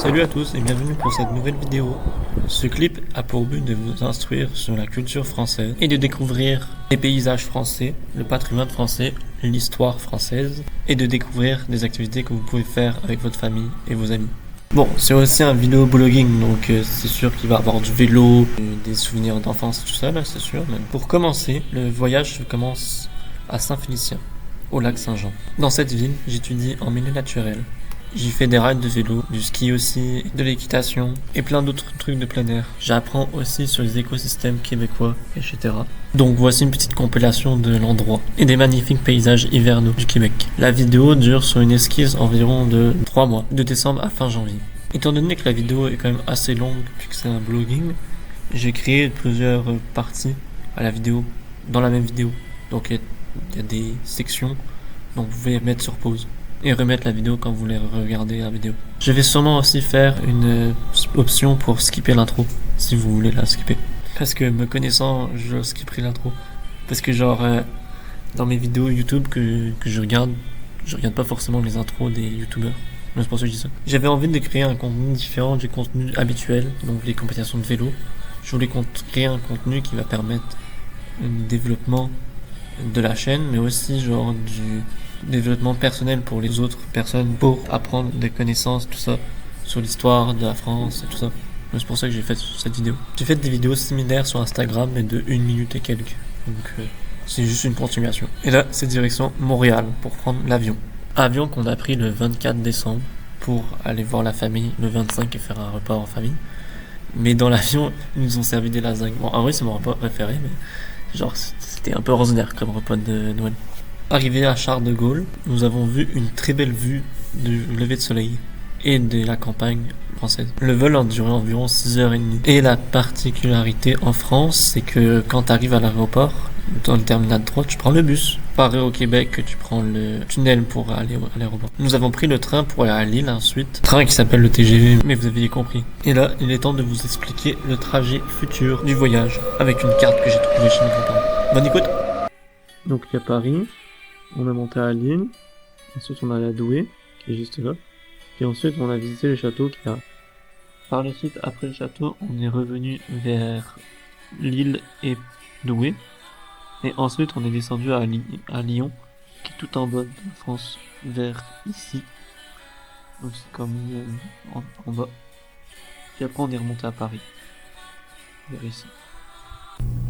Salut à tous et bienvenue pour cette nouvelle vidéo. Ce clip a pour but de vous instruire sur la culture française et de découvrir les paysages français, le patrimoine français, l'histoire française et de découvrir des activités que vous pouvez faire avec votre famille et vos amis. Bon, c'est aussi un vidéo blogging, donc c'est sûr qu'il va y avoir du vélo, des souvenirs d'enfance et tout ça, là, c'est sûr. Mais pour commencer, le voyage commence à Saint-Félicien, au lac Saint-Jean. Dans cette ville, j'étudie en milieu naturel. J'y fais des rides de vélo, du ski aussi, de l'équitation et plein d'autres trucs de plein air. J'apprends aussi sur les écosystèmes québécois, etc. Donc voici une petite compilation de l'endroit et des magnifiques paysages hivernaux du Québec. La vidéo dure sur une esquisse environ de 3 mois, de décembre à fin janvier. Étant donné que la vidéo est quand même assez longue puisque c'est un blogging, j'ai créé plusieurs parties à la vidéo, dans la même vidéo. Donc il y a des sections, donc vous pouvez mettre sur pause et remettre la vidéo quand vous voulez regarder la vidéo. Je vais sûrement aussi faire une option pour skipper l'intro, si vous voulez la skipper. Parce que me connaissant, je skipperai l'intro. Parce que genre, dans mes vidéos YouTube que je regarde pas forcément les intros des youtubeurs. C'est pour ça que je dis ça. J'avais envie de créer un contenu différent du contenu habituel, donc les compétitions de vélo. Je voulais créer un contenu qui va permettre un développement de la chaîne, mais aussi genre du développement personnel pour les autres personnes, pour apprendre des connaissances, tout ça, sur l'histoire de la France et tout ça. C'est pour ça que j'ai fait cette vidéo. J'ai fait des vidéos similaires sur Instagram, mais de 1 minute et quelques. Donc c'est juste une continuation. Et là, c'est direction Montréal pour prendre l'avion. Avion qu'on a pris le 24 décembre pour aller voir la famille le 25 et faire un repas en famille. Mais dans l'avion, ils nous ont servi des lasagnes. Bon, en vrai, c'est mon repas préféré, mais genre, c'était un peu ordinaire comme repas de Noël. Arrivé à Charles de Gaulle, nous avons vu une très belle vue du lever de soleil et de la campagne française. Le vol a duré environ 6h30. Et la particularité en France, c'est que quand tu arrives à l'aéroport, dans le terminal 3, tu prends le bus. Pareil au Québec, que tu prends le tunnel pour aller à l'aéroport. Nous avons pris le train pour aller à Lille ensuite. Train qui s'appelle le TGV, mais vous aviez compris. Et là, il est temps de vous expliquer le trajet futur du voyage avec une carte que j'ai trouvée chez mes grands-parents. Bonne écoute! Donc il y a Paris. On est monté à Lille, ensuite on a la Douai, qui est juste là, et ensuite on a visité le château qui est là. Par la suite, après le château, on est revenu vers Lille et Douai, et ensuite on est descendu à Lyon, qui est tout en bas de France, vers ici, donc c'est comme en bas, puis après on est remonté à Paris, vers ici.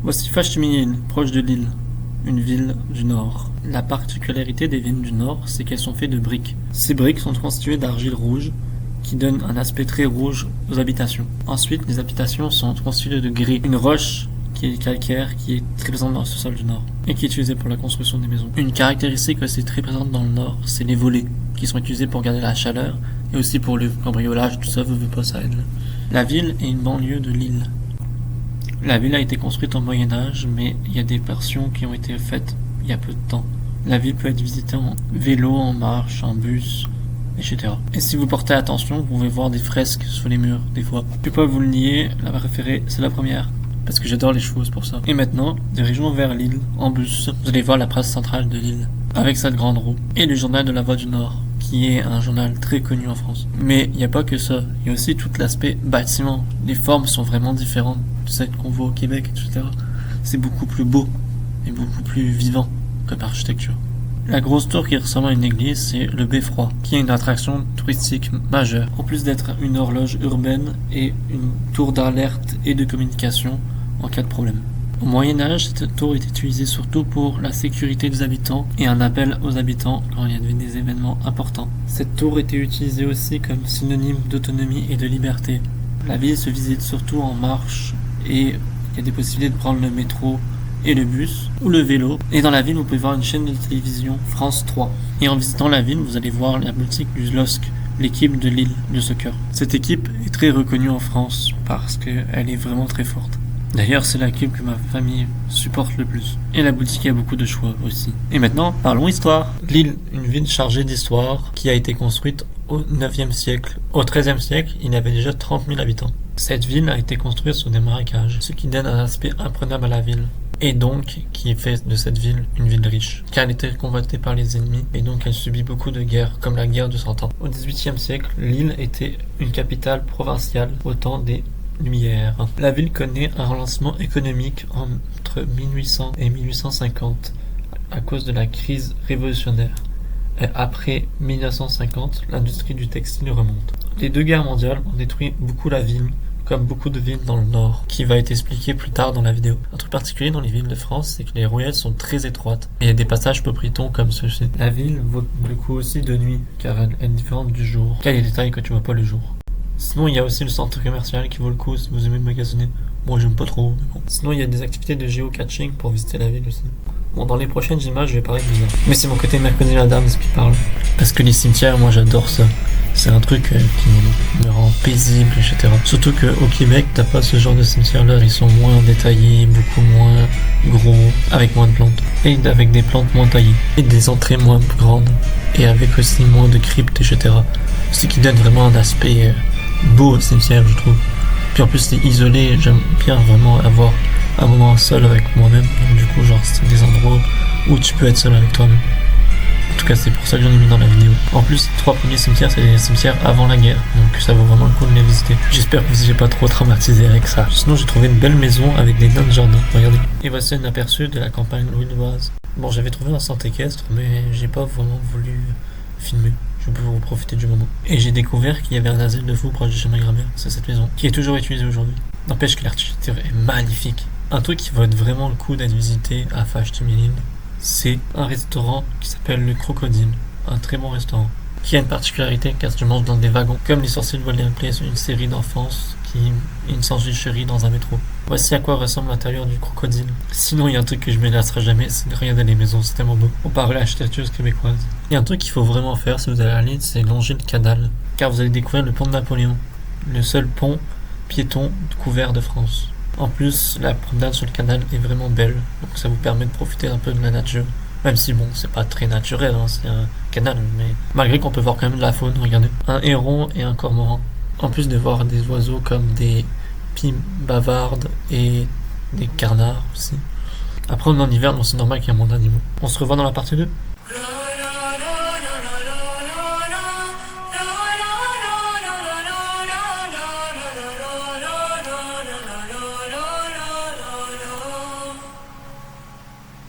Voici Fâche-Minille, proche de Lille. Une ville du Nord. La particularité des villes du Nord, c'est qu'elles sont faites de briques. Ces briques sont constituées d'argile rouge, qui donne un aspect très rouge aux habitations. Ensuite, les habitations sont constituées de grès, une roche qui est calcaire, qui est très présente dans le sous-sol du Nord, et qui est utilisée pour la construction des maisons. Une caractéristique aussi très présente dans le Nord, c'est les volets, qui sont utilisés pour garder la chaleur, et aussi pour le cambriolage, tout ça, veut pas ça aide. La ville est une banlieue de Lille. La ville a été construite au Moyen-Âge, mais il y a des versions qui ont été faites il y a peu de temps. La ville peut être visitée en vélo, en marche, en bus, etc. Et si vous portez attention, vous pouvez voir des fresques sur les murs, des fois. Je peux pas vous le nier, la préférée, c'est la première. Parce que j'adore les chevaux, c'est pour ça. Et maintenant, dirigeons vers Lille, en bus. Vous allez voir la place centrale de Lille, avec cette grande roue. Et le journal de la Voix du Nord, qui est un journal très connu en France. Mais il n'y a pas que ça, il y a aussi tout l'aspect bâtiment. Les formes sont vraiment différentes de celles qu'on voit au Québec, etc. C'est beaucoup plus beau et beaucoup plus vivant comme architecture. La grosse tour qui ressemble à une église, c'est le Beffroi, qui est une attraction touristique majeure. En plus d'être une horloge urbaine et une tour d'alerte et de communication en cas de problème. Au Moyen-Âge, cette tour était utilisée surtout pour la sécurité des habitants et un appel aux habitants quand il y avait des événements importants. Cette tour était utilisée aussi comme synonyme d'autonomie et de liberté. La ville se visite surtout en marche et il y a des possibilités de prendre le métro et le bus ou le vélo. Et dans la ville, vous pouvez voir une chaîne de télévision France 3. Et en visitant la ville, vous allez voir la boutique du LOSC, l'équipe de Lille de soccer. Cette équipe est très reconnue en France parce qu'elle est vraiment très forte. D'ailleurs, c'est l'équipe que ma famille supporte le plus. Et la boutique a beaucoup de choix aussi. Et maintenant, parlons histoire. Lille, une ville chargée d'histoire qui a été construite au 9e siècle. Au 13e siècle, il y avait déjà 30 000 habitants. Cette ville a été construite sur des marécages, ce qui donne un aspect imprenable à la ville. et donc qui fait de cette ville une ville riche, car elle était convoitée par les ennemis, et donc elle subit beaucoup de guerres, comme la guerre de 100 ans. Au XVIIIe siècle, l'île était une capitale provinciale au temps des Lumières. La ville connaît un relancement économique entre 1800 et 1850 à cause de la crise révolutionnaire. Et après 1950, l'industrie du textile remonte. Les deux guerres mondiales ont détruit beaucoup la ville, comme beaucoup de villes dans le nord, qui va être expliqué plus tard dans la vidéo. Un truc particulier dans les villes de France, c'est que les ruelles sont très étroites, et il y a des passages peu piétons comme ceci. La ville vaut le coup aussi de nuit, car elle est différente du jour, car il y a des détails que tu vois pas le jour. Sinon, il y a aussi le centre commercial qui vaut le coup si vous aimez magasiner. Moi, j'aime pas trop, mais bon. Sinon, il y a des activités de géocaching pour visiter la ville aussi. Bon, dans les prochaines images, je vais parler de bizarre. Mais c'est mon côté mercredi Adams qui parle. Parce que les cimetières, moi, j'adore ça. C'est un truc qui me rend paisible, etc. Surtout qu'au Québec, t'as pas ce genre de cimetières-là. Ils sont moins détaillés, beaucoup moins gros, avec moins de plantes. Et avec des plantes moins taillées. Et des entrées moins grandes. Et avec aussi moins de cryptes, etc. Ce qui donne vraiment un aspect beau au cimetière, je trouve. Puis en plus, c'est isolé. J'aime bien vraiment avoir un moment seul avec moi-même. Donc du coup, genre, c'est des endroits où tu peux être seul avec toi-même. En tout cas, c'est pour ça que j'en ai mis dans la vidéo. En plus, les 3 premiers cimetières, c'est des cimetières avant la guerre. Donc ça vaut vraiment le coup de les visiter. J'espère que j'ai pas trop traumatisé avec ça. Sinon, j'ai trouvé une belle maison avec des nains de jardin. Regardez. Et voici un aperçu de la campagne louilloise. Bon, j'avais trouvé un centre équestre, mais j'ai pas vraiment voulu filmer. Je peux vous profiter du moment. Et j'ai découvert qu'il y avait un asile de fous proche de chez ma grand-mère. C'est cette maison, qui est toujours utilisée aujourd'hui. N'empêche que l'architecture est magnifique. Un truc qui vaut vraiment le coup d'être visité à Fâche-Timilin, c'est un restaurant qui s'appelle le Crocodile. Un très bon restaurant. Qui a une particularité car tu manges dans des wagons. Comme Les Sorciers de Waverly Place, une série d'enfance une sandwicherie dans un métro. Voici à quoi ressemble l'intérieur du Crocodile. Sinon, il y a un truc que je ne me lasserai jamais, c'est de regarder les maisons, c'est tellement beau. On parle de l'architecture québécoise. Il y a un truc qu'il faut vraiment faire si vous allez aller, c'est longer le canal. Car vous allez découvrir le pont de Napoléon. Le seul pont piéton couvert de France. En plus, la promenade sur le canal est vraiment belle, donc ça vous permet de profiter un peu de la nature. Même si bon, c'est pas très naturel, hein, c'est un canal, mais malgré qu'on peut voir quand même de la faune, regardez. Un héron et un cormoran. En plus de voir des oiseaux comme des pies bavardes et des canards aussi. Après on est en hiver, donc c'est normal qu'il y ait moins d'animaux. On se revoit dans la partie 2.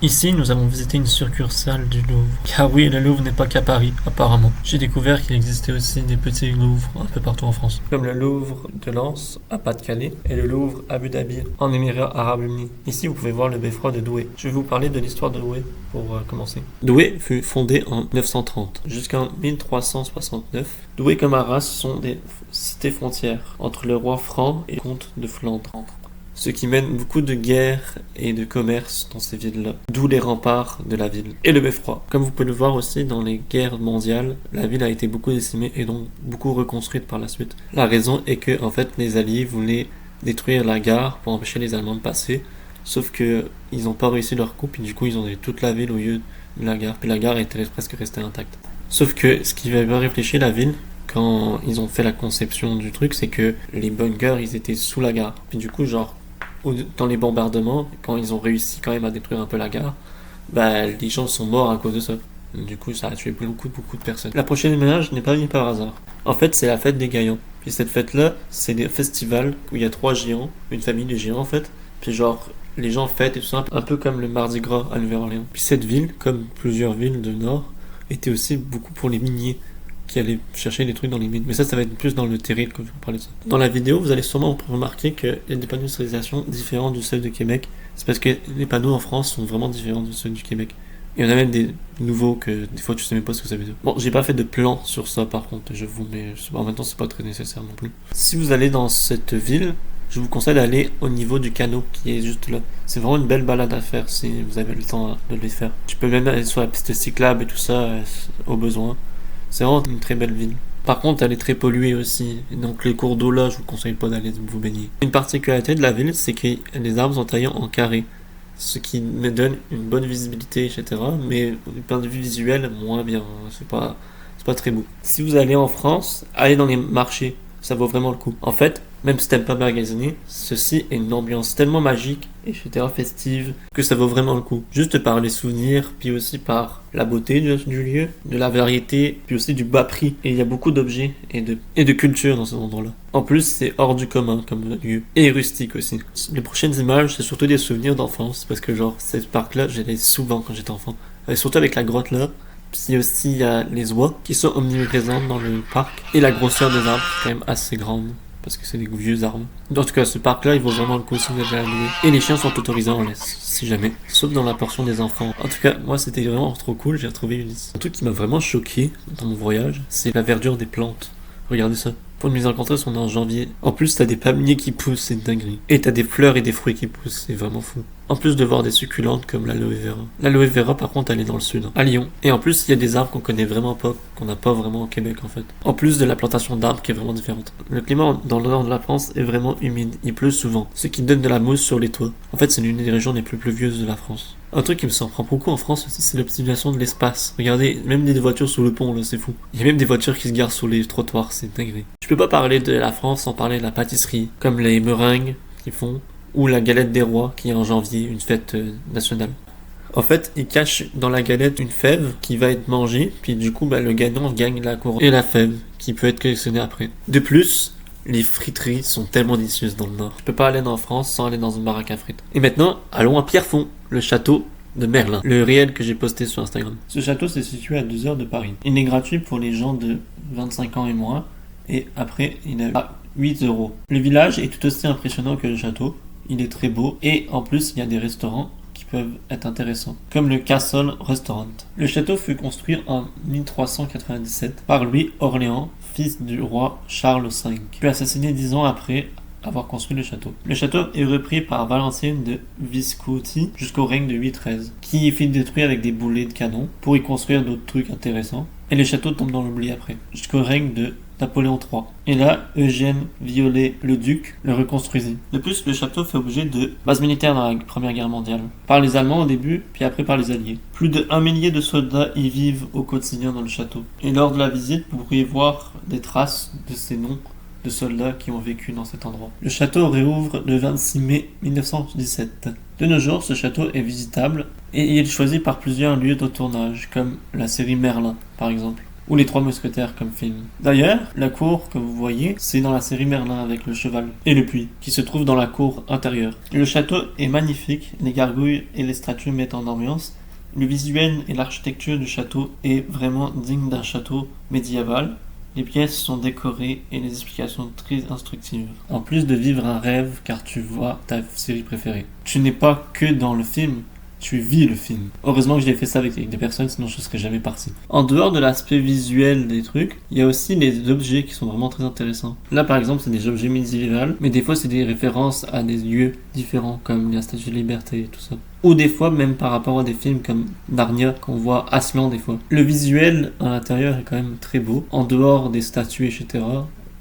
Ici, nous avons visité une succursale du Louvre. Car oui, le Louvre n'est pas qu'à Paris, apparemment. J'ai découvert qu'il existait aussi des petits Louvres un peu partout en France. Comme le Louvre de Lens, à Pas-de-Calais, et le Louvre à Abu Dhabi, en Émirats Arabes Unis. Ici, vous pouvez voir le beffroi de Douai. Je vais vous parler de l'histoire de Douai pour commencer. Douai fut fondé en 930 jusqu'en 1369. Douai comme Arras sont des cités frontières entre le roi franc et le comte de Flandre. Ce qui mène beaucoup de guerres et de commerce dans ces villes-là, d'où les remparts de la ville. Et le beffroi. Comme vous pouvez le voir aussi dans les guerres mondiales, la ville a été beaucoup décimée et donc beaucoup reconstruite par la suite. La raison est que, en fait, les Alliés voulaient détruire la gare pour empêcher les Allemands de passer, sauf que ils n'ont pas réussi leur coup, puis du coup ils ont détruit toute la ville au lieu de la gare, puis la gare était presque restée intacte. Sauf que ce qui avait pas réfléchi la ville, quand ils ont fait la conception du truc, c'est que les bunkers, ils étaient sous la gare. Puis du coup, genre, dans les bombardements, quand ils ont réussi quand même à détruire un peu la gare, bah les gens sont morts à cause de ça. Du coup, ça a tué beaucoup de personnes. La prochaine image n'est pas venue par hasard. En fait, c'est la fête des Gaillants. Puis cette fête-là, c'est des festivals où il y a 3 géants, une famille de géants en fait. Puis genre, les gens fêtent et tout ça, un peu comme le Mardi Gras à Nouvelle-Orléans. Puis cette ville, comme plusieurs villes du Nord, était aussi beaucoup pour les miniers qui allaient chercher des trucs dans les mines. Mais ça va être plus dans le terril que je vais parler de ça. Dans la vidéo, vous allez sûrement remarquer qu'il y a des panneaux de signalisation différents du ceux de Québec. C'est parce que les panneaux en France sont vraiment différents de ceux du Québec. Il y en a même des nouveaux que des fois tu sais même pas ce que ça veut dire. Bon, j'ai pas fait de plan sur ça par contre, je vous mets. En même temps, c'est pas très nécessaire non plus. Si vous allez dans cette ville, je vous conseille d'aller au niveau du canot qui est juste là. C'est vraiment une belle balade à faire si vous avez le temps de le faire. Tu peux même aller sur la piste cyclable et tout ça au besoin. C'est vraiment une très belle ville. Par contre, elle est très polluée aussi. Donc les cours d'eau là, je vous conseille pas d'aller vous baigner. Une particularité de la ville, c'est que les arbres sont taillés en carré. Ce qui me donne une bonne visibilité, etc. Mais du point de vue visuel, moins bien. C'est pas très beau. Si vous allez en France, allez dans les marchés. Ça vaut vraiment le coup. En fait, Même si t'aimes pas magasiner, ceci est une ambiance tellement magique, etc. festive, que ça vaut vraiment le coup. Juste par les souvenirs, puis aussi par la beauté du lieu, de la variété, puis aussi du bas prix. Et il y a beaucoup d'objets et de culture dans cet endroit-là. En plus, c'est hors du commun comme lieu. Et rustique aussi. Les prochaines images, c'est surtout des souvenirs d'enfance, parce que genre, ce parc-là, j'allais souvent quand j'étais enfant. Et surtout avec la grotte là. Puis aussi, il y a les oies qui sont omniprésentes dans le parc. Et la grosseur des arbres, qui est quand même assez grande. Parce que c'est des vieux arbres. En tout cas, ce parc-là, il vaut vraiment le coup si vous avez à louer. Et les chiens sont autorisés en laisse, si jamais. Sauf dans la portion des enfants. En tout cas, moi, c'était vraiment trop cool. J'ai retrouvé Ulysse. Un truc qui m'a vraiment choqué dans mon voyage, c'est la verdure des plantes. Regardez ça. Pour une mise en contexte, on est en janvier. En plus, t'as des palmiers qui poussent, c'est une dinguerie. Et t'as des fleurs et des fruits qui poussent, c'est vraiment fou. En plus de voir des succulentes comme l'aloe vera. L'aloe vera, par contre, elle est dans le sud, à Lyon. Et en plus, il y a des arbres qu'on connaît vraiment pas, qu'on n'a pas vraiment au Québec, en fait. En plus de la plantation d'arbres qui est vraiment différente. Le climat dans le nord de la France est vraiment humide. Il pleut souvent, ce qui donne de la mousse sur les toits. En fait, c'est l'une des régions les plus pluvieuses de la France. Un truc qui me surprend beaucoup en France aussi, c'est l'optimisation de l'espace. Regardez, même des voitures sous le pont, là, c'est fou. Il y a même des voitures qui se garent sur les trottoirs, c'est dingue. Je peux pas parler de la France sans parler de la pâtisserie, comme les meringues qu'ils font, ou la galette des rois, qui est en janvier, une fête nationale. En fait, ils cachent dans la galette une fève qui va être mangée, puis du coup, le gagnant gagne la couronne et la fève, qui peut être collectionnée après. De plus, les friteries sont tellement délicieuses dans le Nord. Je peux pas aller en France sans aller dans une baraque à frites. Et maintenant, allons à Pierrefonds, le château de Merlin, le réel que j'ai posté sur Instagram. Ce château s'est situé à 2 heures de Paris. Il est gratuit pour les gens de 25 ans et moins, et après, il est à 8 euros. Le village est tout aussi impressionnant que le château. Il est très beau, et en plus, il y a des restaurants qui peuvent être intéressants, comme le Castle Restaurant. Le château fut construit en 1397 par Louis Orléans, fils du roi Charles V, puis assassiné 10 ans après avoir construit le château. Le château est repris par Valentine de Visconti jusqu'au règne de Louis XIII, qui fit détruire avec des boulets de canon pour y construire d'autres trucs intéressants. Et le château tombe dans l'oubli après, jusqu'au règne de Napoléon III. Et là, Eugène Viollet-le-Duc le reconstruisit. De plus, le château fait objet de bases militaires dans la Première Guerre mondiale. Par les Allemands au début, puis après par les Alliés. Plus de 1 millier de soldats y vivent au quotidien dans le château. Et lors de la visite, vous pourriez voir des traces de ces noms de soldats qui ont vécu dans cet endroit. Le château réouvre le 26 mai 1917. De nos jours, ce château est visitable et il est choisi par plusieurs lieux de tournage, comme la série Merlin, par exemple, ou Les Trois Mousquetaires comme film. D'ailleurs, la cour que vous voyez, c'est dans la série Merlin avec le cheval et le puits, qui se trouve dans la cour intérieure. Le château est magnifique, les gargouilles et les statues mettent en ambiance. Le visuel et l'architecture du château est vraiment digne d'un château médiéval. Les pièces sont décorées et les explications très instructives. En plus de vivre un rêve car tu vois ta série préférée. Tu n'es pas que dans le film, tu vis le film. Heureusement que j'ai fait ça avec des personnes, sinon je serais jamais parti. En dehors de l'aspect visuel des trucs, il y a aussi les objets qui sont vraiment très intéressants. Là par exemple c'est des objets médiévaux, mais des fois c'est des références à des lieux différents comme la Statue de Liberté et tout ça. Ou des fois même par rapport à des films comme Narnia qu'on voit Aslan des fois. Le visuel à l'intérieur est quand même très beau. En dehors des statues etc.,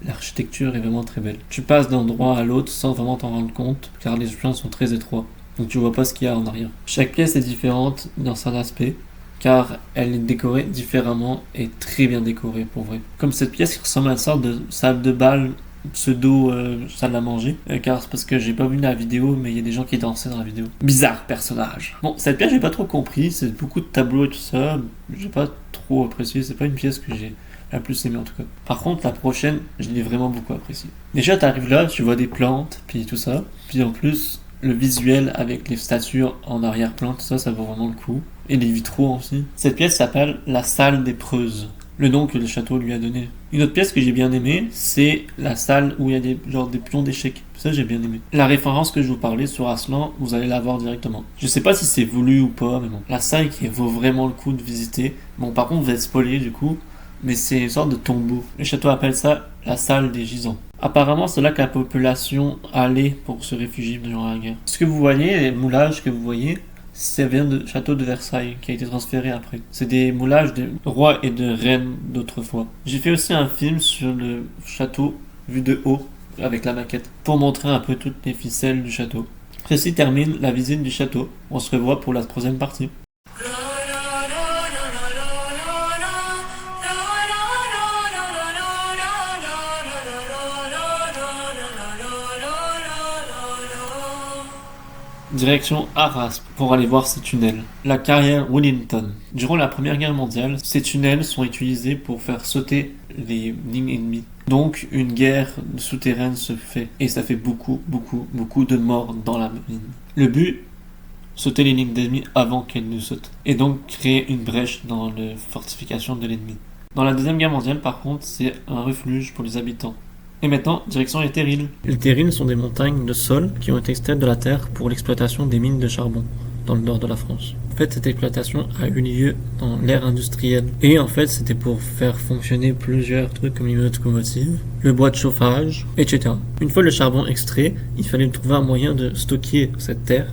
l'architecture est vraiment très belle. Tu passes d'un endroit à l'autre sans vraiment t'en rendre compte car les plans sont très étroits. Donc tu vois pas ce qu'il y a en arrière. Chaque pièce est différente dans son aspect, car elle est décorée différemment et très bien décorée pour vrai. Comme cette pièce qui ressemble à une sorte de salle de bal, pseudo salle à manger, car c'est parce que j'ai pas vu la vidéo, mais il y a des gens qui dansaient dans la vidéo. Bizarre personnage. Bon, cette pièce j'ai pas trop compris, c'est beaucoup de tableaux et tout ça, j'ai pas trop apprécié, c'est pas une pièce que j'ai la plus aimée en tout cas. Par contre, la prochaine, je l'ai vraiment beaucoup appréciée. Déjà, t'arrives là, tu vois des plantes, puis tout ça, puis en plus, le visuel avec les statues en arrière-plan, tout ça, ça vaut vraiment le coup. Et les vitraux aussi. Cette pièce s'appelle la salle des Preuses, le nom que le château lui a donné. Une autre pièce que j'ai bien aimée, c'est la salle où il y a des pions d'échecs. Ça, j'ai bien aimé. La référence que je vous parlais sur Aslan, vous allez la voir directement. Je sais pas si c'est voulu ou pas, mais bon. La salle qui vaut vraiment le coup de visiter. Bon, par contre, vous êtes spoilé du coup, mais c'est une sorte de tombeau. Le château appelle ça la salle des gisants. Apparemment, c'est là que la population allait pour se réfugier durant la guerre. Ce que vous voyez, les moulages que vous voyez, ça vient du château de Versailles, qui a été transféré après. C'est des moulages de rois et de reines d'autrefois. J'ai fait aussi un film sur le château vu de haut, avec la maquette, pour montrer un peu toutes les ficelles du château. Ceci termine la visite du château. On se revoit pour la troisième partie. Direction Arras pour aller voir ces tunnels. La carrière Wellington. Durant la Première Guerre mondiale, ces tunnels sont utilisés pour faire sauter les lignes ennemies. Donc une guerre souterraine se fait et ça fait beaucoup de morts dans la mine. Le but, sauter les lignes d'ennemis avant qu'elles ne sautent et donc créer une brèche dans les fortifications de l'ennemi. Dans la Deuxième Guerre mondiale, par contre, c'est un refuge pour les habitants. Et maintenant, direction les terrils. Les terrils sont des montagnes de sol qui ont été extraites de la terre pour l'exploitation des mines de charbon dans le nord de la France. En fait, cette exploitation a eu lieu dans l'ère industrielle. Et en fait, c'était pour faire fonctionner plusieurs trucs comme les locomotives, le bois de chauffage, etc. Une fois le charbon extrait, il fallait trouver un moyen de stocker cette terre.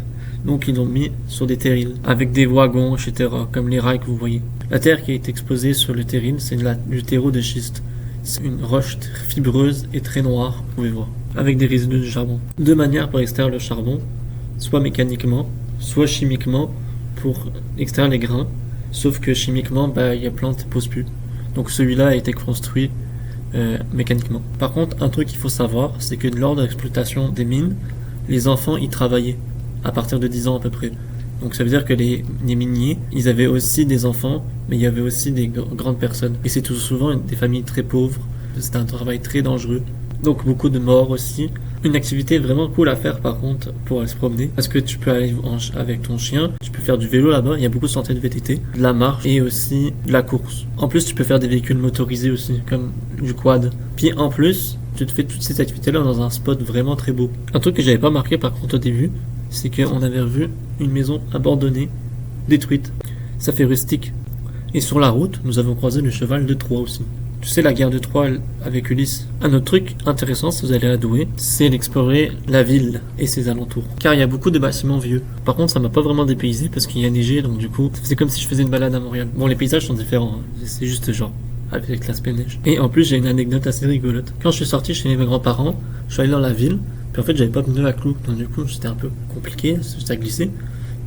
Donc ils l'ont mis sur des terrils, avec des wagons, etc., comme les rails que vous voyez. La terre qui est exposée sur le terril, c'est du terreau de schiste. C'est une roche fibreuse et très noire, vous pouvez voir, avec des résidus de charbon. Deux manières pour extraire le charbon, soit mécaniquement, soit chimiquement, pour extraire les grains. Sauf que chimiquement, il y a plein de poussent plus. Donc celui-là a été construit mécaniquement. Par contre, un truc qu'il faut savoir, c'est que lors de l'exploitation des mines, les enfants y travaillaient, à partir de 10 ans à peu près. Donc ça veut dire que les miniers, ils avaient aussi des enfants, mais il y avait aussi des grandes personnes. Et c'est tout souvent des familles très pauvres. C'était un travail très dangereux. Donc beaucoup de morts aussi. Une activité vraiment cool à faire par contre pour aller se promener. Parce que tu peux aller avec ton chien, tu peux faire du vélo là-bas, il y a beaucoup de sentiers de VTT, de la marche et aussi de la course. En plus tu peux faire des véhicules motorisés aussi, comme du quad. Puis en plus, tu te fais toutes ces activités-là dans un spot vraiment très beau. Un truc que j'avais pas marqué par contre au début, c'est qu'on avait vu une maison abandonnée, détruite. Ça fait rustique. Et sur la route, nous avons croisé le cheval de Troie aussi. Tu sais, la guerre de Troie avec Ulysse. Un autre truc intéressant, si vous allez à Douai, c'est d'explorer la ville et ses alentours. Car il y a beaucoup de bâtiments vieux. Par contre, ça m'a pas vraiment dépaysé parce qu'il y a neigé, donc du coup, c'est comme si je faisais une balade à Montréal. Bon, les paysages sont différents, hein. C'est juste genre avec l'aspect neige. Et en plus, j'ai une anecdote assez rigolote. Quand je suis sorti chez mes grands-parents, je suis allé dans la ville. Puis en fait, j'avais pas de pneu à clous, donc du coup, c'était un peu compliqué, ça glissait.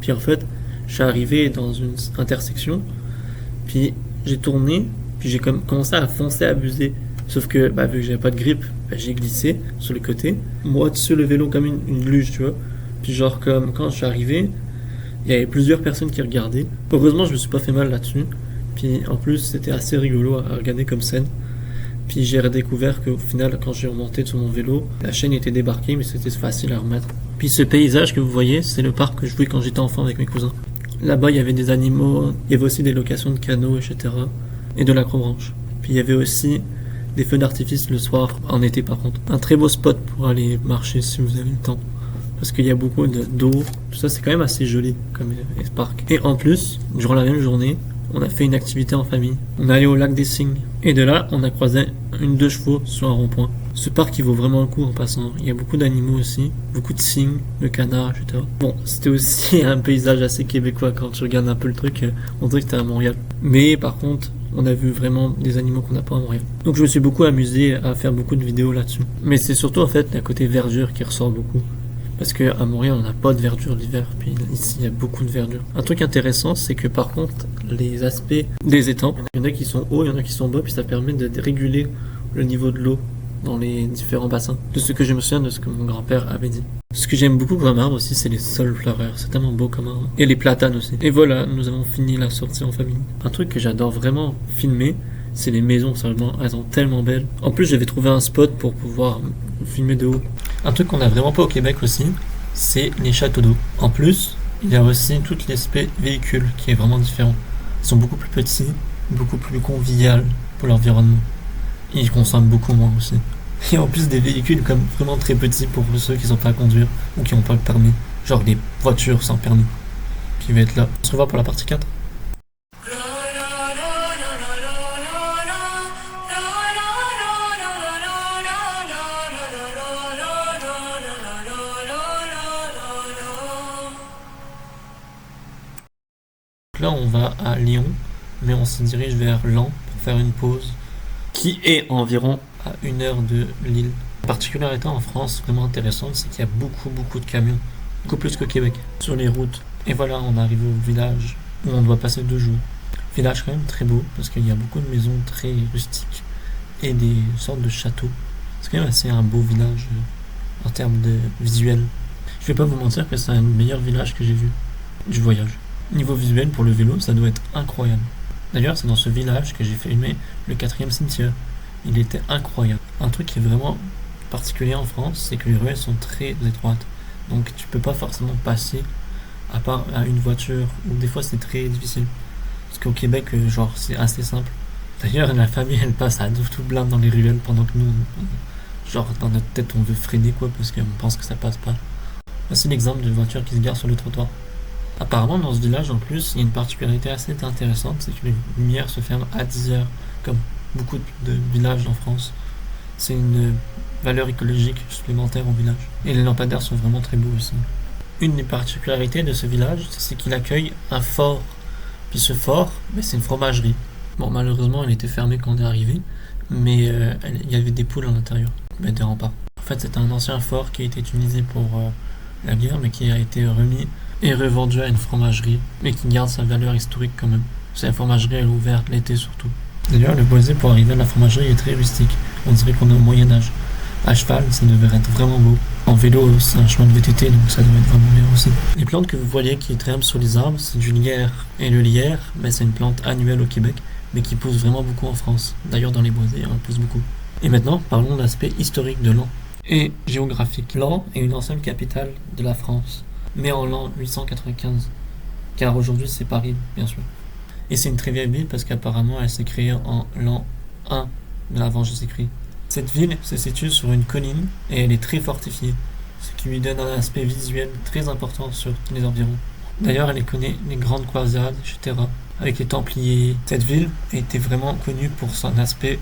Puis en fait, je suis arrivé dans une intersection, puis j'ai tourné, puis j'ai commencé à foncer, à abuser. Sauf que, vu que j'avais pas de grip, j'ai glissé sur les côtés. Moi, sur le vélo, comme une luge, tu vois. Puis genre, comme quand je suis arrivé, il y avait plusieurs personnes qui regardaient. Heureusement, je me suis pas fait mal là-dessus. Puis en plus, c'était assez rigolo à regarder comme scène. Puis j'ai redécouvert qu'au final, quand j'ai remonté sur mon vélo, la chaîne était débarquée, mais c'était facile à remettre. Puis ce paysage que vous voyez, c'est le parc que je jouais quand j'étais enfant avec mes cousins. Là-bas, il y avait des animaux, il y avait aussi des locations de canots, etc. Et de l'acrobranche. Puis il y avait aussi des feux d'artifice le soir, en été par contre. Un très beau spot pour aller marcher si vous avez le temps. Parce qu'il y a beaucoup d'eau, tout ça c'est quand même assez joli comme parc. Et en plus, durant la même journée, on a fait une activité en famille. On est allé au lac des Cygnes. Et de là, on a croisé une 2 chevaux sur un rond-point. Ce parc, il vaut vraiment le coup en passant. Il y a beaucoup d'animaux aussi. Beaucoup de cygnes, de canards, etc. Bon, c'était aussi un paysage assez québécois. Quand tu regardes un peu le truc, on dirait que t'es à Montréal. Mais par contre, on a vu vraiment des animaux qu'on n'a pas à Montréal. Donc je me suis beaucoup amusé à faire beaucoup de vidéos là-dessus. Mais c'est surtout en fait le côté verdure qui ressort beaucoup. Parce qu'à Montréal, on n'a pas de verdure l'hiver, puis ici, il y a beaucoup de verdure. Un truc intéressant, c'est que par contre, les aspects des étangs, il y en a qui sont hauts, il y en a qui sont bas, puis ça permet de réguler le niveau de l'eau dans les différents bassins. De ce que je me souviens de ce que mon grand-père avait dit. Ce que j'aime beaucoup comme arbre aussi, c'est les sols fleureurs. C'est tellement beau comme arbre. Et les platanes aussi. Et voilà, nous avons fini la sortie en famille. Un truc que j'adore vraiment filmer, c'est les maisons seulement. Elles sont tellement belles. En plus, j'avais trouvé un spot pour pouvoir filmer de haut. Un truc qu'on a vraiment pas au Québec aussi, c'est les châteaux d'eau. En plus, il y a aussi tout l'aspect véhicule qui est vraiment différent. Ils sont beaucoup plus petits, beaucoup plus conviviaux pour l'environnement. Ils consomment beaucoup moins aussi. Et en plus des véhicules comme vraiment très petits pour ceux qui sont pas à conduire ou qui n'ont pas le permis. Genre des voitures sans permis qui va être là. On se revoit pour la partie 4. Là on va à Lyon, mais on se dirige vers Laon pour faire une pause qui est environ à 1 heure de Lille. La particularité en France vraiment intéressante, c'est qu'il y a beaucoup de camions, beaucoup plus qu'au Québec, sur les routes. Et voilà, on arrive au village où on doit passer 2 jours. Village quand même très beau, parce qu'il y a beaucoup de maisons très rustiques et des sortes de châteaux. C'est quand même assez un beau village en termes de visuel. Je vais pas vous mentir que c'est un meilleur village que j'ai vu du voyage. Niveau visuel, pour le vélo, ça doit être incroyable. D'ailleurs, c'est dans ce village que j'ai filmé le 4e cimetière. Il était incroyable. Un truc qui est vraiment particulier en France, c'est que les ruelles sont très étroites. Donc tu peux pas forcément passer à part à une voiture, ou des fois c'est très difficile. Parce qu'au Québec, genre, c'est assez simple. D'ailleurs, la famille, elle passe à tout blinde dans les ruelles pendant que nous, genre, dans notre tête, on veut freiner, quoi, parce qu'on pense que ça passe pas. Voici l'exemple de voiture qui se gare sur le trottoir. Apparemment, dans ce village, en plus, il y a une particularité assez intéressante, c'est que les lumières se ferment à 10 heures, comme beaucoup de villages en France. C'est une valeur écologique supplémentaire au village. Et les lampadaires sont vraiment très beaux aussi. Une des particularités de ce village, c'est qu'il accueille un fort. Puis ce fort, c'est une fromagerie. Bon, malheureusement, elle était fermée quand on est arrivé, mais il y avait des poules à l'intérieur, des remparts. En fait, c'est un ancien fort qui a été utilisé pour la guerre, mais qui a été remis et revendu à une fromagerie, mais qui garde sa valeur historique quand même. C'est la fromagerie, elle est ouverte l'été surtout. D'ailleurs, le boisé pour arriver à la fromagerie est très rustique. On dirait qu'on est au Moyen-Âge. À cheval, ça devrait être vraiment beau. En vélo, c'est un chemin de VTT, donc ça doit être vraiment bien aussi. Les plantes que vous voyez qui traînent sur les arbres, c'est du lierre. Et le lierre, c'est une plante annuelle au Québec, mais qui pousse vraiment beaucoup en France. D'ailleurs, dans les boisés, on pousse beaucoup. Et maintenant, parlons de l'aspect historique de Laon et géographique. Laon est une ancienne capitale de la France, mais en l'an 895, car aujourd'hui c'est Paris, bien sûr. Et c'est une très vieille ville parce qu'apparemment elle s'est créée en l'an 1 de l'avant Jésus-Christ. Cette ville se situe sur une colline et elle est très fortifiée, ce qui lui donne un aspect visuel très important sur les environs. D'ailleurs, elle connaît les grandes croisades, etc., avec les Templiers. Cette ville était vraiment connue pour son aspect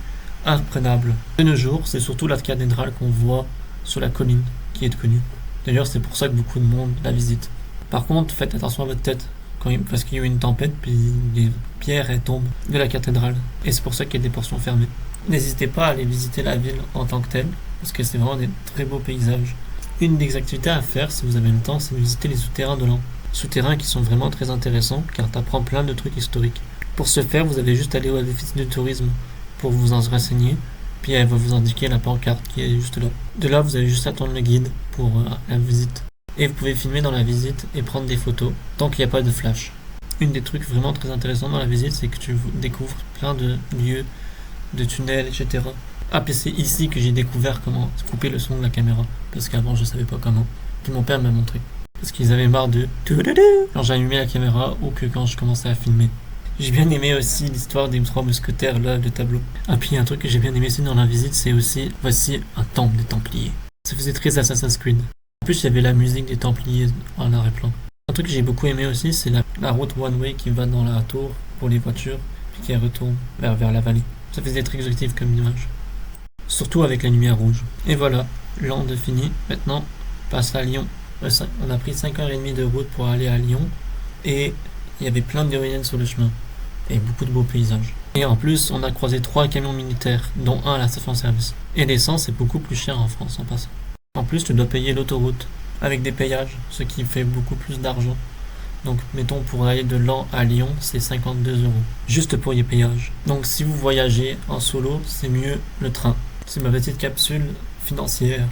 imprenable. De nos jours, c'est surtout la cathédrale qu'on voit sur la colline qui est connue. D'ailleurs, c'est pour ça que beaucoup de monde la visite. Par contre, faites attention à votre tête, parce qu'il y a eu une tempête, puis les pierres elles tombent de la cathédrale. Et c'est pour ça qu'il y a des portions fermées. N'hésitez pas à aller visiter la ville en tant que telle, parce que c'est vraiment des très beaux paysages. Une des activités à faire, si vous avez le temps, c'est de visiter les souterrains de Laon. Souterrains qui sont vraiment très intéressants, car tu apprends plein de trucs historiques. Pour ce faire, vous avez juste à aller au déficit de tourisme pour vous en renseigner, puis elle va vous indiquer la pancarte qui est juste là. De là, vous avez juste à attendre le guide pour la visite. Et vous pouvez filmer dans la visite et prendre des photos, tant qu'il n'y a pas de flash. Une des trucs vraiment très intéressants dans la visite, c'est que tu découvres plein de lieux, de tunnels, etc. Ah, puis c'est ici que j'ai découvert comment couper le son de la caméra, parce qu'avant je savais pas comment. Puis mon père m'a montré, parce qu'ils avaient marre de quand j'allumais la caméra ou que quand je commençais à filmer. J'ai bien aimé aussi l'histoire des 3 mousquetaires, là, le tableau. Ah, puis un truc que j'ai bien aimé aussi dans la visite, c'est aussi, voici un temple des Templiers. Ça faisait très Assassin's Creed. En plus, il y avait la musique des Templiers en arrière-plan. Un truc que j'ai beaucoup aimé aussi, c'est la route one-way qui va dans la tour pour les voitures, puis qui retourne vers la vallée. Ça faisait très exotique comme image. Surtout avec la lumière rouge. Et voilà, Laon de fini. Maintenant, on passe à Lyon. On a pris 5h30 de route pour aller à Lyon, et il y avait plein d'éoliennes sur le chemin, et beaucoup de beaux paysages. Et en plus, on a croisé 3 camions militaires, dont un à la station-service. Et l'essence est beaucoup plus chère en France en passant. En plus, tu dois payer l'autoroute, avec des payages, ce qui fait beaucoup plus d'argent. Donc, mettons, pour aller de Laon à Lyon, c'est 52 €, juste pour les péages. Donc, si vous voyagez en solo, c'est mieux le train. C'est ma petite capsule financière.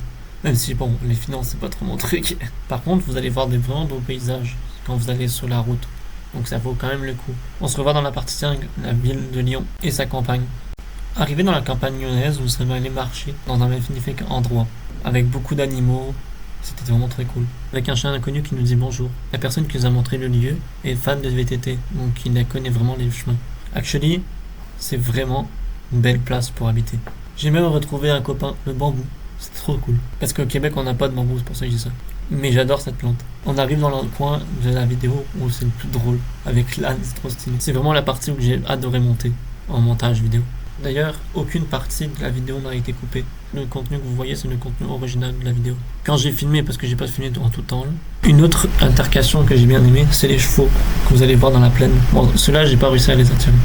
Même si, bon, les finances, c'est pas trop mon truc. Par contre, vous allez voir des vraiment beaux paysages quand vous allez sur la route. Donc, ça vaut quand même le coup. On se revoit dans la partie 5, la ville de Lyon et sa campagne. Arrivé dans la campagne lyonnaise, vous serez allé marcher dans un magnifique endroit, avec beaucoup d'animaux. C'était vraiment très cool. Avec un chien inconnu qui nous dit bonjour. La personne qui nous a montré le lieu est fan de VTT, donc il la connaît vraiment les chemins. Actually, c'est vraiment une belle place pour habiter. J'ai même retrouvé un copain, le bambou. C'est trop cool. Parce qu'au Québec, on n'a pas de bambou, c'est pour ça que je dis ça. Mais j'adore cette plante. On arrive dans le coin de la vidéo où c'est le plus drôle, avec l'âne, c'est trop stylé. C'est vraiment la partie où j'ai adoré monter en montage vidéo. D'ailleurs, aucune partie de la vidéo n'a été coupée. Le contenu que vous voyez, c'est le contenu original de la vidéo. Quand j'ai filmé, parce que j'ai pas filmé en tout temps, là. Une autre intercation que j'ai bien aimé, c'est les chevaux que vous allez voir dans la plaine. Bon, ceux-là, j'ai pas réussi à les attirer.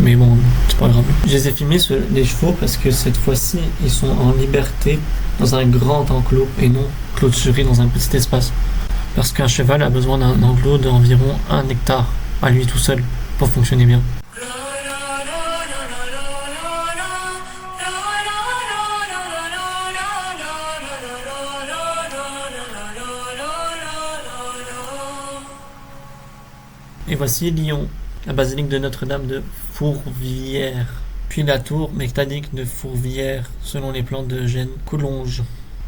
Mais bon, c'est pas grave. Je les ai filmés, les chevaux, parce que cette fois-ci, ils sont en liberté dans un grand enclos et non clôturés dans un petit espace. Parce qu'un cheval a besoin d'un enclos d'environ 1 hectare à lui tout seul pour fonctionner bien. Et voici Lyon, la basilique de Notre-Dame de Fourvière, puis la tour métallique de Fourvière selon les plans d'Eugène Collonges.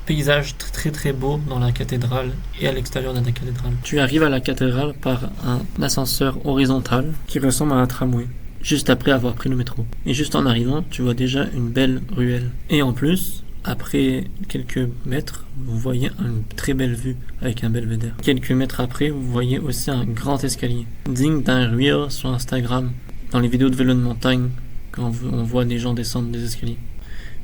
Paysage très très beau dans la cathédrale et à l'extérieur de la cathédrale. Tu arrives à la cathédrale par un ascenseur horizontal qui ressemble à un tramway, juste après avoir pris le métro. Et juste en arrivant, tu vois déjà une belle ruelle. Et en plus, après quelques mètres, vous voyez une très belle vue avec un belvédère. Quelques mètres après, vous voyez aussi un grand escalier, digne d'un reel sur Instagram, dans les vidéos de vélo de montagne, quand on voit des gens descendre des escaliers.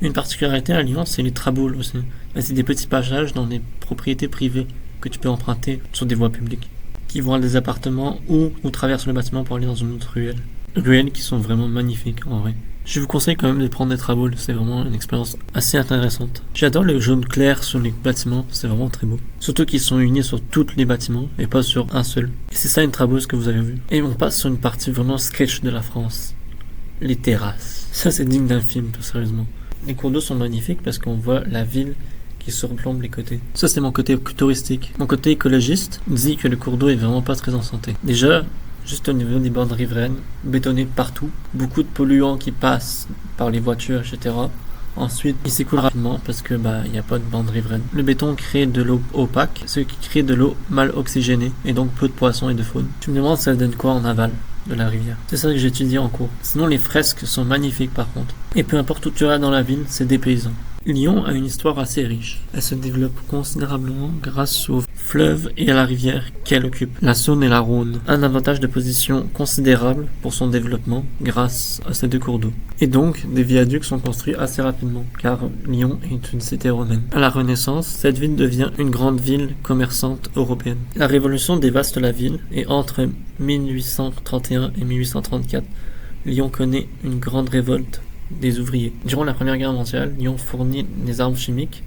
Une particularité à Lyon, c'est les traboules aussi. C'est des petits passages dans des propriétés privées que tu peux emprunter sur des voies publiques, qui vont à des appartements ou traversent le bâtiment pour aller dans une autre ruelle. Ruelles qui sont vraiment magnifiques en vrai. Je vous conseille quand même de prendre des traboules, c'est vraiment une expérience assez intéressante. J'adore le jaune clair sur les bâtiments, c'est vraiment très beau. Surtout qu'ils sont unis sur tous les bâtiments et pas sur un seul. Et c'est ça une traboule que vous avez vu. Et on passe sur une partie vraiment sketch de la France. Les terrasses. Ça c'est digne d'un film, sérieusement. Les cours d'eau sont magnifiques parce qu'on voit la ville qui surplombe les côtés. Ça, c'est mon côté touristique. Mon côté écologiste dit que le cours d'eau est vraiment pas très en santé. Déjà, juste au niveau des bornes riveraines, bétonnées partout, beaucoup de polluants qui passent par les voitures, etc. Ensuite, il s'écoule rapidement parce que il n'y a pas de bande riveraine. Le béton crée de l'eau opaque, ce qui crée de l'eau mal oxygénée et donc peu de poissons et de faune. Tu me demandes ça donne quoi en aval de la rivière. C'est ça que j'étudie en cours. Sinon, les fresques sont magnifiques par contre. Et peu importe où tu vas dans la ville, c'est dépaysant. Lyon a une histoire assez riche. Elle se développe considérablement grâce aux fleuves et à la rivière qu'elle occupe, la Saône et la Rhône. Un avantage de position considérable pour son développement grâce à ces deux cours d'eau. Et donc, des viaducs sont construits assez rapidement, car Lyon est une cité romaine. À la Renaissance, cette ville devient une grande ville commerçante européenne. La Révolution dévaste la ville et entre 1831 et 1834, Lyon connaît une grande révolte des ouvriers. Durant la Première Guerre mondiale, Lyon fournit des armes chimiques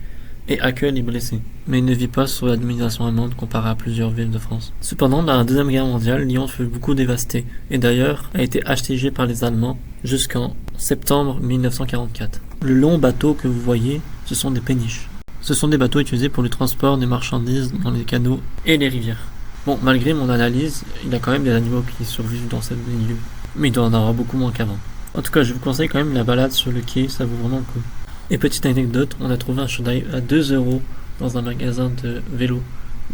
et accueille les blessés, mais il ne vit pas sous la domination allemande comparée à plusieurs villes de France. Cependant, dans la Deuxième Guerre mondiale, Lyon fut beaucoup dévastée et d'ailleurs a été assiégée par les Allemands jusqu'en septembre 1944. Le long bateau que vous voyez, ce sont des péniches. Ce sont des bateaux utilisés pour le transport des marchandises dans les canaux et les rivières. Bon, malgré mon analyse, il y a quand même des animaux qui survivent dans cette milieu, mais il doit en avoir beaucoup moins qu'avant. En tout cas, je vous conseille quand même la balade sur le quai, ça vaut vraiment le coup. Et petite anecdote, on a trouvé un chandail à 2€ dans un magasin de vélo.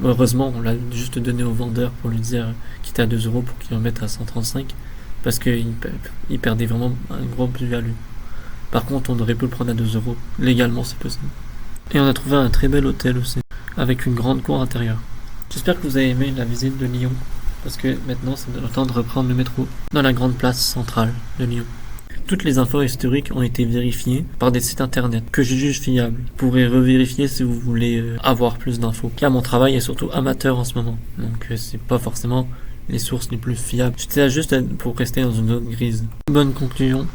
Heureusement, on l'a juste donné au vendeur pour lui dire qu'il était à 2€ pour qu'il en mette à 135, parce qu'il perdait vraiment un gros plus-value. Par contre, on aurait pu le prendre à 2€. Légalement, c'est possible. Et on a trouvé un très bel hôtel aussi, avec une grande cour intérieure. J'espère que vous avez aimé la visite de Lyon, parce que maintenant, c'est le temps de reprendre le métro dans la grande place centrale de Lyon. Toutes les infos historiques ont été vérifiées par des sites internet que je juge fiables. Vous pourrez revérifier si vous voulez avoir plus d'infos. Car mon travail est surtout amateur en ce moment, donc c'est pas forcément les sources les plus fiables. C'était là juste pour rester dans une zone grise. Bonne conclusion.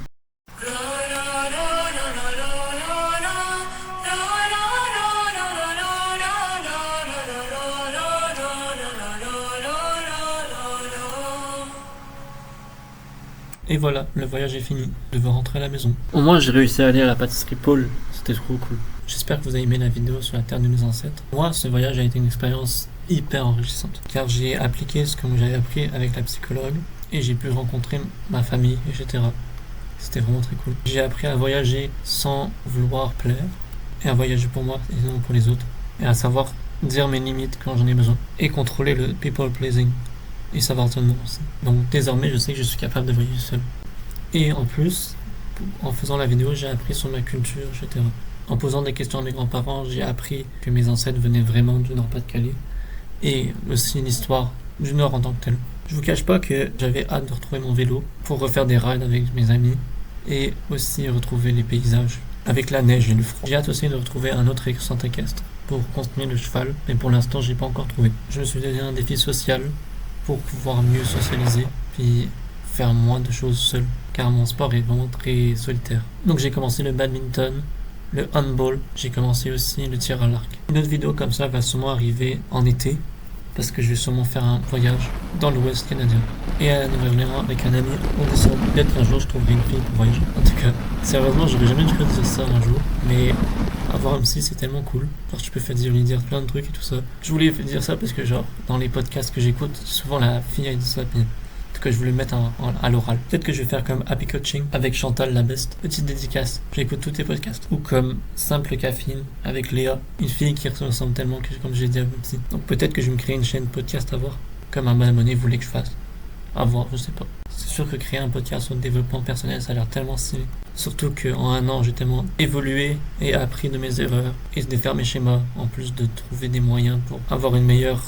Et voilà, le voyage est fini. Je veux rentrer à la maison. Au moins, j'ai réussi à aller à la pâtisserie Paul. C'était trop cool. J'espère que vous avez aimé la vidéo sur la terre de nos ancêtres. Moi, ce voyage a été une expérience hyper enrichissante. Car j'ai appliqué ce que j'avais appris avec la psychologue. Et j'ai pu rencontrer ma famille, etc. C'était vraiment très cool. J'ai appris à voyager sans vouloir plaire. Et à voyager pour moi et non pour les autres. Et à savoir dire mes limites quand j'en ai besoin. Et contrôler le people pleasing. Et savoir dire non aussi. Donc désormais je sais que je suis capable de voyager seul. Et en plus, en faisant la vidéo, j'ai appris sur ma culture, etc. En posant des questions à mes grands-parents, j'ai appris que mes ancêtres venaient vraiment du Nord-Pas-de-Calais. Et aussi l'histoire du Nord en tant que tel. Je vous cache pas que j'avais hâte de retrouver mon vélo pour refaire des rides avec mes amis. Et aussi retrouver les paysages avec la neige et le froid. J'ai hâte aussi de retrouver un autre centre équestre pour continuer le cheval. Mais pour l'instant, j'ai pas encore trouvé. Je me suis donné un défi social pour pouvoir mieux socialiser, puis faire moins de choses seul, car mon sport est vraiment très solitaire. Donc j'ai commencé le badminton, le handball, j'ai commencé aussi le tir à l'arc. Une autre vidéo comme ça va sûrement arriver en été, parce que je vais sûrement faire un voyage dans l'Ouest canadien. Et à la Nouvelle-Orléans avec un ami en décembre. Peut-être qu'un jour je trouverai une fille pour voyager. En tout cas, sérieusement, j'aurais jamais cru dire ça un jour, mais avoir un psy c'est tellement cool, parce que tu peux lui dire plein de trucs et tout ça. Je voulais dire ça parce que genre dans les podcasts que j'écoute, souvent la fille elle dit ça, puis que je voulais mettre à l'oral. Peut-être que je vais faire comme Happy Coaching avec Chantal Labeste, petite dédicace. J'écoute tous tes podcasts. Ou comme Simple Caffeine avec Léa, une fille qui ressemble tellement que, comme j'ai dit à vous petit. Donc peut-être que je vais me créer une chaîne podcast à voir, comme un bon abonné voulait que je fasse. À voir, je sais pas. C'est sûr que créer un podcast sur le développement personnel, ça a l'air tellement stylé. Surtout qu'en un an, j'ai tellement évolué et appris de mes erreurs et de faire mes schémas, en plus de trouver des moyens pour avoir une meilleure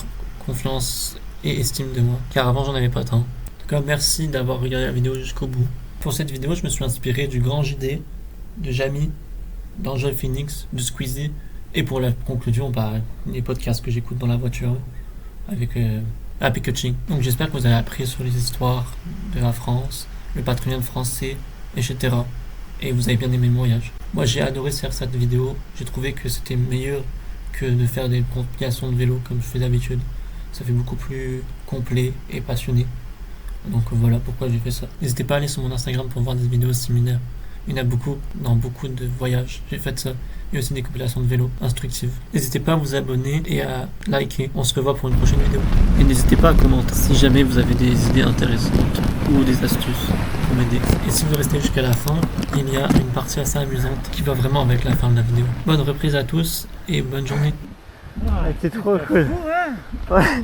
confiance et estime de moi. Car avant, j'en avais pas tant. En tout cas, merci d'avoir regardé la vidéo jusqu'au bout. Pour cette vidéo, je me suis inspiré du Grand JD, de Jamie, d'Angel Phoenix, de Squeezie. Et pour la conclusion, les podcasts que j'écoute dans la voiture avec Happy Coaching. Donc j'espère que vous avez appris sur les histoires de la France, le patrimoine français, etc. Et vous avez bien aimé le voyage. Moi j'ai adoré faire cette vidéo. J'ai trouvé que c'était meilleur que de faire des compilations de vélo comme je fais d'habitude. Ça fait beaucoup plus complet et passionné. Donc voilà pourquoi j'ai fait ça. N'hésitez pas à aller sur mon Instagram pour voir des vidéos similaires. Il y en a beaucoup dans beaucoup de voyages. J'ai fait ça. Il y a aussi des compilations de vélo instructives. N'hésitez pas à vous abonner et à liker. On se revoit pour une prochaine vidéo. Et n'hésitez pas à commenter si jamais vous avez des idées intéressantes ou des astuces pour m'aider. Et si vous restez jusqu'à la fin, il y a une partie assez amusante qui va vraiment avec la fin de la vidéo. Bonne reprise à tous et bonne journée. Ah, c'est trop cool. Ouais.